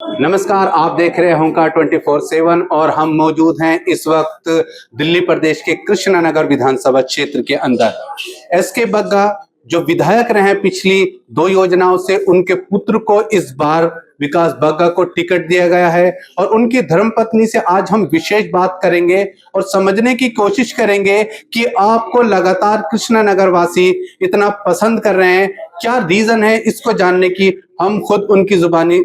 नमस्कार, आप देख रहे हैं होमकार 24/7 और हम मौजूद हैं इस वक्त दिल्ली प्रदेश के कृष्णनगर विधानसभा क्षेत्र के अंदर। एसके बग्गा जो विधायक रहे हैं पिछली 2 योजनाओं से, उनके पुत्र को इस बार विकास बग्गा को टिकट दिया गया है और उनकी धर्मपत्नी से आज हम विशेष बात करेंगे और समझने की कोशिश करेंगे कि आपको लगातार कृष्णनगर वासी इतना पसंद कर रहे हैं, क्या रीजन है, इसको जानने की हम खुद उनकी जुबानी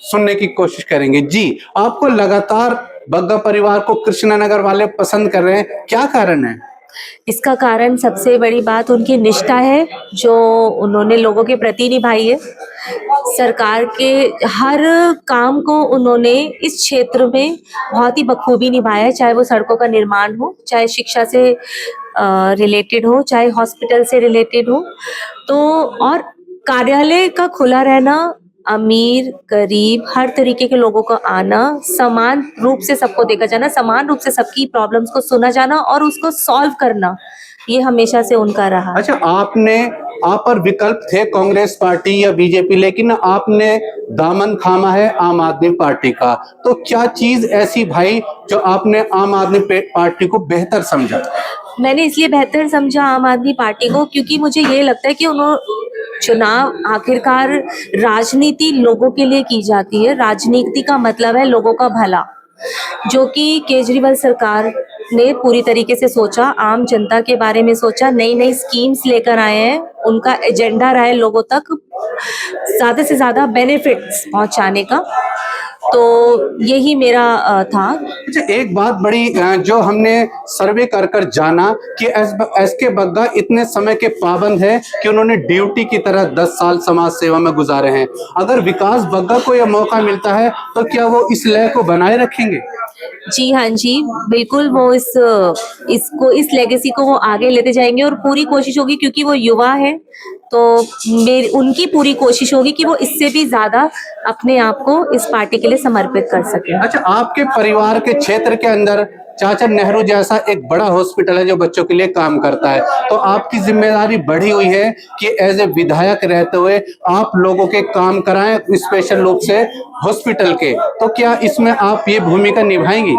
सुनने की कोशिश करेंगे। जी, आपको लगातार बग्गा परिवार को कृष्णनगर वाले पसंद कर रहे हैं, क्या कारण है? इसका कारण सबसे बड़ी बात उनकी निष्ठा है जो उन्होंने लोगों के प्रति निभाई है। सरकार के हर काम को उन्होंने इस क्षेत्र में बहुत ही बखूबी निभाया है, चाहे वो सड़कों का निर्माण हो, चाहे शिक्षा से रिलेटेड हो, चाहे हॉस्पिटल से रिलेटेड हो। तो और कार्यालय का खुला रहना, अमीर गरीब हर तरीके के लोगों का आना, समान रूप से सबको देखा जाना, समान रूप से सबकी प्रॉब्लम्स को सुना जाना और उसको सॉल्व करना, ये हमेशा से उनका रहा। अच्छा, आप पर विकल्प थे कांग्रेस पार्टी या बीजेपी, लेकिन आपने दामन थामा है आम आदमी पार्टी का। तो क्या चीज ऐसी भाई जो आपने आम आदमी पार्टी को बेहतर समझा? मैंने इसलिए बेहतर समझा आम आदमी पार्टी को क्योंकि मुझे ये लगता है कि चुनाव आखिरकार राजनीति लोगों के लिए की जाती है। राजनीति का मतलब है लोगों का भला, जो कि केजरीवाल सरकार ने पूरी तरीके से सोचा, आम जनता के बारे में सोचा, नई नई स्कीम्स लेकर आए हैं। उनका एजेंडा रहा है लोगों तक ज्यादा से ज्यादा बेनिफिट्स पहुंचाने का। तो यही मेरा था। अच्छा, एक बात बड़ी जो हमने सर्वे कर जाना कि एस के बग्गा इतने समय के पाबंद है कि उन्होंने ड्यूटी की तरह 10 साल समाज सेवा में गुजारे हैं। अगर विकास बग्गा को यह मौका मिलता है तो क्या वो इस लय को बनाए रखेंगे? जी हाँ जी, बिल्कुल वो इस लेगेसी को वो आगे लेते जाएंगे और पूरी कोशिश होगी क्योंकि वो युवा है। तो उनकी पूरी कोशिश होगी कि वो इससे भी ज्यादा अपने आप को इस पार्टी के लिए समर्पित कर सके। अच्छा, आपके परिवार के क्षेत्र के अंदर चाचा नेहरू जैसा एक बड़ा हॉस्पिटल है जो बच्चों के लिए काम करता है, तो आपकी जिम्मेदारी बढ़ी हुई है कि एज ए विधायक रहते हुए आप लोगों के काम कराएं, स्पेशल रूप से हॉस्पिटल के। तो क्या इसमें आप ये भूमिका निभाएंगी?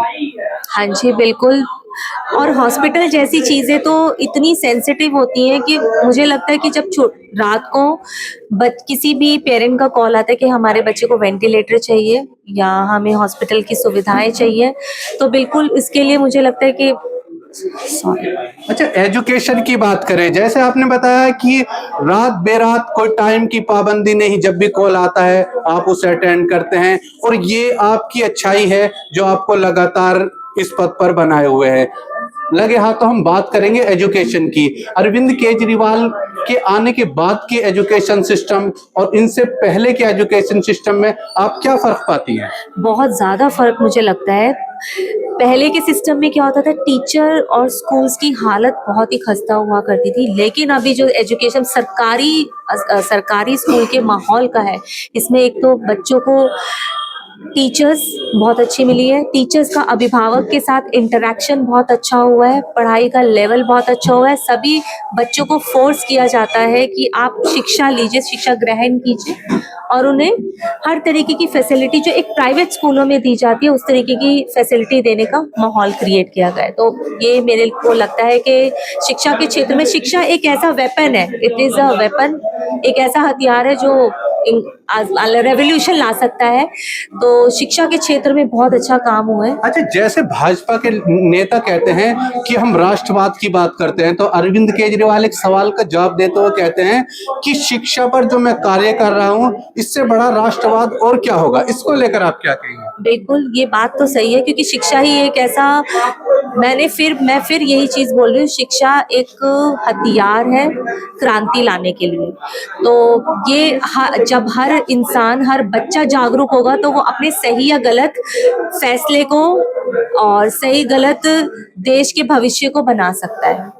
हाँ जी, बिल्कुल। और हॉस्पिटल जैसी चीजें तो इतनी सेंसिटिव होती हैं कि मुझे लगता है कि जब रात को किसी भी पेरेंट का कॉल आता है कि हमारे बच्चे को वेंटिलेटर चाहिए या हमें हॉस्पिटल की सुविधाएं चाहिए, तो बिल्कुल इसके लिए मुझे लगता है कि अच्छा, एजुकेशन की बात करें, जैसे आपने बताया कि रात बेरात कोई टाइम की पाबंदी नहीं, जब भी कॉल आता है आप उसे अटेंड करते हैं और ये आपकी अच्छाई है जो आपको लगातार इस पद पर बनाए हुए है। लगे हाथ तो हम बात करेंगे एजुकेशन की। अरविंद केजरीवाल के आने के बाद की एजुकेशन सिस्टम और इनसे पहले के एजुकेशन सिस्टम में आप क्या फर्क पाती हैं? बहुत ज्यादा फर्क मुझे लगता है। पहले के सिस्टम में क्या होता था, टीचर और स्कूल्स की हालत बहुत ही खस्ता हुआ करती थी, लेकिन अभी जो एजुकेशन सरकारी स्कूल के माहौल का है, इसमें एक तो बच्चों को टीचर्स बहुत अच्छी मिली है, टीचर्स का अभिभावक के साथ इंटरेक्शन बहुत अच्छा हुआ है, पढ़ाई का लेवल बहुत अच्छा हुआ है। सभी बच्चों को फोर्स किया जाता है कि आप शिक्षा लीजिए, शिक्षा ग्रहण कीजिए और उन्हें हर तरीके की फैसिलिटी जो एक प्राइवेट स्कूलों में दी जाती है उस तरीके की फैसिलिटी देने का माहौल क्रिएट किया गया है। तो ये मेरे को लगता है कि शिक्षा के क्षेत्र में शिक्षा एक ऐसा वेपन है, इट इज अ वेपन, एक ऐसा हथियार है जो रेवोल्यूशन ला सकता है। तो शिक्षा के क्षेत्र में बहुत अच्छा काम हुआ है। अच्छा, जैसे भाजपा के नेता कहते हैं कि हम राष्ट्रवाद की बात करते हैं, तो अरविंद केजरीवाल एक सवाल का जवाब देते हुए कहते हैं कि शिक्षा पर जो मैं कार्य कर रहा हूं, इससे बड़ा राष्ट्रवाद और क्या होगा। इसको लेकर आप क्या कहेंगे? बिल्कुल, ये बात तो सही है क्योंकि शिक्षा ही एक ऐसा, मैं फिर यही चीज बोल रही हूँ, शिक्षा एक हथियार है क्रांति लाने के लिए। तो ये जब हर इंसान, हर बच्चा जागरूक होगा तो वो अपने सही या गलत फैसले को और सही गलत देश के भविष्य को बना सकता है।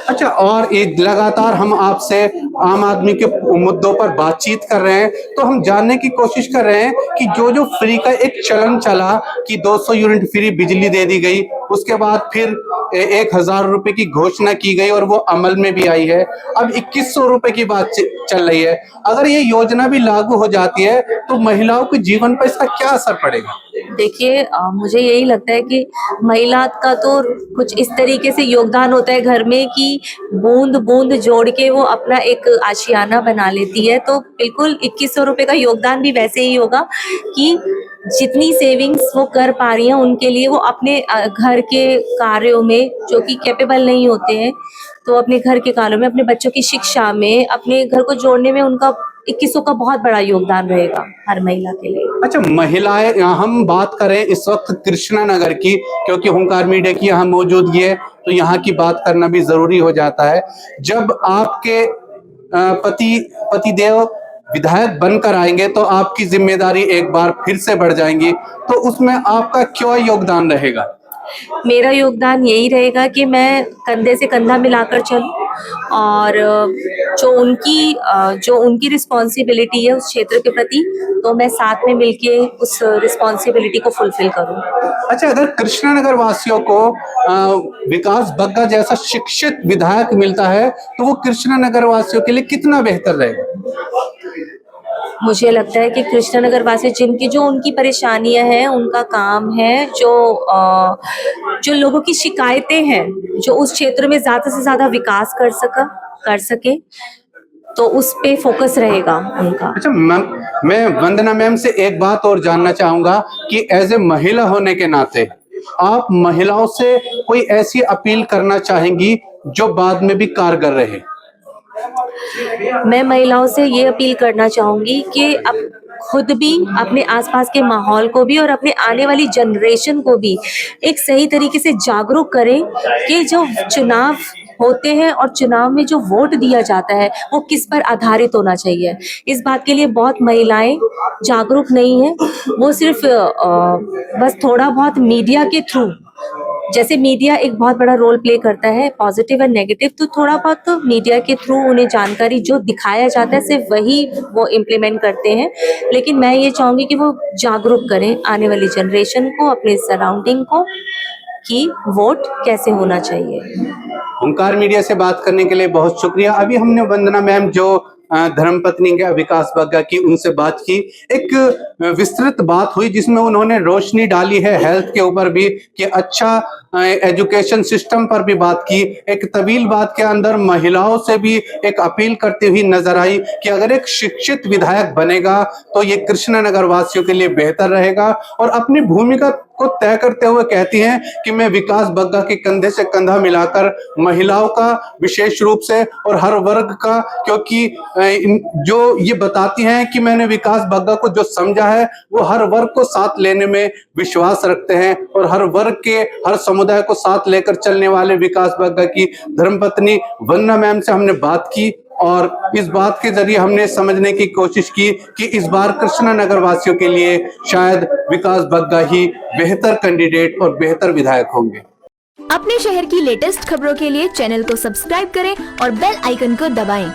अच्छा, और एक लगातार हम आपसे आम आदमी के मुद्दों पर बातचीत कर रहे हैं, तो हम जानने की कोशिश कर रहे हैं कि जो जो फ्री का एक चलन चला कि 200 यूनिट फ्री बिजली दे दी गई, उसके बाद फिर 1000 रुपए की घोषणा की गई और वो अमल में भी आई है। अब 2100 रुपए की बात चल रही है। अगर ये योजना भी लागू हो जाती है तो महिलाओं के जीवन पर इसका क्या असर पड़ेगा? देखिए, मुझे यही लगता है कि महिला का तो कुछ इस तरीके से योगदान होता है घर में कि बूंद बूंद जोड़ के वो अपना एक आशियाना बना लेती है। तो बिल्कुल 2100 रुपए का योगदान भी वैसे ही होगा कि जितनी सेविंग्स वो कर पा रही हैं उनके लिए वो अपने घर के कार्यों में, जो कि कैपेबल नहीं होते हैं, तो अपने घर के कार्यों में, अपने बच्चों की शिक्षा में, अपने घर को जोड़ने में उनका 2100 का बहुत बड़ा योगदान रहेगा हर महिला के लिए। अच्छा, महिलाएं, हम बात करें इस वक्त कृष्णा नगर की, क्योंकि हुंकार मीडिया की यहाँ मौजूदगी है तो यहाँ की बात करना भी जरूरी हो जाता है। जब आपके पतिदेव विधायक बनकर आएंगे तो आपकी जिम्मेदारी एक बार फिर से बढ़ जाएंगी, तो उसमें आपका क्या योगदान रहेगा? मेरा योगदान यही रहेगा कि मैं कंधे से कंधा मिलाकर चलूं और जो उनकी रिस्पॉन्सिबिलिटी है उस क्षेत्र के प्रति, तो मैं साथ में मिलके उस रिस्पॉन्सिबिलिटी को फुलफिल करूं। अच्छा, अगर कृष्णनगर वासियों को विकास बग्गा जैसा शिक्षित विधायक मिलता है तो वो कृष्णनगर वासियों के लिए कितना बेहतर रहेगा? मुझे लगता है कि कृष्णनगर वासी जो उनकी परेशानियां हैं, उनका काम है, जो लोगों की शिकायतें हैं, जो उस क्षेत्र में ज्यादा से ज्यादा विकास कर सके, तो उस पे फोकस रहेगा उनका। अच्छा, मैं वंदना मैम से एक बात और जानना चाहूंगा कि एज ए महिला होने के नाते आप महिलाओं से कोई ऐसी अपील करना चाहेंगी जो बाद में भी कारगर रहे? मैं महिलाओं से ये अपील करना चाहूंगी कि अब खुद भी, अपने आसपास के माहौल को भी और अपने आने वाली जनरेशन को भी एक सही तरीके से जागरूक करें कि जो चुनाव होते हैं और चुनाव में जो वोट दिया जाता है वो किस पर आधारित होना चाहिए। इस बात के लिए बहुत महिलाएं जागरूक नहीं है। वो सिर्फ बस थोड़ा बहुत मीडिया के थ्रू, जैसे मीडिया एक बहुत बड़ा रोल प्ले करता है पॉजिटिव और नेगेटिव, तो थोड़ा बहुत तो मीडिया के थ्रू उन्हें जानकारी जो दिखाया जाता है सिर्फ वही वो इम्प्लीमेंट करते हैं। लेकिन मैं ये चाहूंगी कि वो जागरूक करें आने वाली जनरेशन को, अपने सराउंडिंग को, कि वोट कैसे होना चाहिए। हुंकार मीडिया से बात करने के लिए बहुत शुक्रिया। अभी हमने वंदना मैम जो धर्मपत्नी के विकास बग्गा की, उनसे बात की। एक विस्तृत बात हुई जिसमें उन्होंने रोशनी डाली है हेल्थ के ऊपर भी, कि अच्छा एजुकेशन सिस्टम पर भी बात की। एक तवील बात के अंदर महिलाओं से भी एक अपील करती हुई नजर आई कि अगर एक शिक्षित विधायक बनेगा तो ये कृष्णनगर वासियों के लिए बेहतर रहेगा, और अपनी भूमिका को तय करते हुए कहती हैं कि मैं विकास बग्गा के कंधे से कंधा मिलाकर महिलाओं का विशेष रूप से और हर वर्ग का, क्योंकि जो ये बताती हैं कि मैंने विकास बग्गा को जो समझा है वो हर वर्ग को साथ लेने में विश्वास रखते हैं, और हर वर्ग के, हर समुदाय को साथ लेकर चलने वाले विकास बग्गा की धर्मपत्नी वंदना मैम से हमने बात की, और इस बात के जरिए हमने समझने की कोशिश की कि इस बार कृष्णनगर वासियों के लिए शायद विकास बग्गा ही बेहतर कैंडिडेट और बेहतर विधायक होंगे। अपने शहर की लेटेस्ट खबरों के लिए चैनल को सब्सक्राइब करें और बेल आइकन को दबाएं।